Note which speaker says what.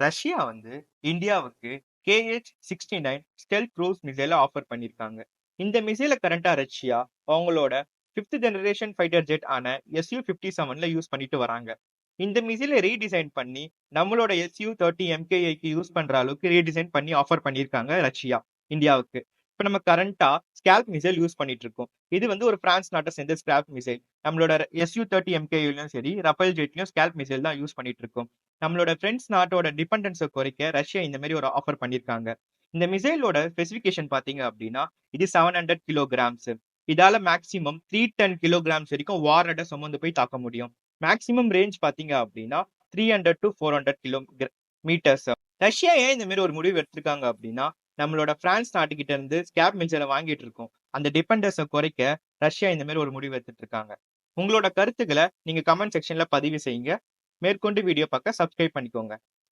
Speaker 1: Russia வந்து இந்தியாவுக்கு KH-69 stealth cruise மிசைலை offer பண்ணியிருக்காங்க. இந்த மிசைலை கரண்டா ரஷ்யா அவங்களோட 5th ஜெனரேஷன் ஃபைட்டர் ஜெட் ஆன Su-57ல யூஸ் பண்ணிட்டு வராங்க. இந்த மிசைலை ரீடிசைன் பண்ணி நம்மளோட Su-30 MKIக்கு யூஸ் பண்ற அளவுக்கு ரீடிசைன் பண்ணி ஆஃபர் பண்ணியிருக்காங்க ரஷ்யா இந்தியாவுக்கு. இப்ப நம்ம கரண்டா ஸ்கேல்ப் மிசைல் யூஸ் பண்ணிட்டு இருக்கோம். இது வந்து ஒரு பிரான்ஸ் நாட்டை சேர்ந்த ஸ்கேல்ப் மிசைல். நம்மளோட Su-30 MKIலயும் சரி, ரஃபேல் ஜெட்லயும் ஸ்கேல்ப் மிசைல் தான் யூஸ் பண்ணிட்டு இருக்கோம். நம்மளோட ஃப்ரெண்ட்ஸ் நாட்டோட டிபெண்டன்ஸை குறைக்க ரஷ்யா இந்த மாதிரி ஒரு ஆஃபர் பண்ணியிருக்காங்க. இந்த மிசைலோட ஸ்பெசிஃபிகேஷன் பாத்தீங்க அப்படின்னா இது 700 கிலோகிராம்ஸ். இதால மேக்ஸிமம் 310 கிலோகிராம்ஸ் வரைக்கும் வாரட சுமந்து போய் தாக்க முடியும். மேக்ஸிமம் ரேஞ்ச் பாத்தீங்க அப்படின்னா 300 to 400 கிலோ மீட்டர்ஸ். ரஷ்யா ஏன் இந்த மாதிரி ஒரு முடிவு எடுத்திருக்காங்க அப்படின்னா நம்மளோட பிரான்ஸ் நாட்டுக்கிட்ட இருந்து ஸ்கேப் மிசைலை வாங்கிட்டு இருக்கோம். அந்த டிபெண்டன்ஸை குறைக்க ரஷ்யா இந்த மாதிரி ஒரு முடிவு எடுத்துட்டு இருக்காங்க. உங்களோட கருத்துக்களை நீங்க கமெண்ட் செக்ஷன்ல பதிவு செய்யுங்க. மேற்கொண்டு வீடியோ பார்க்க சப்ஸ்கிரைப் பண்ணிக்கோங்க.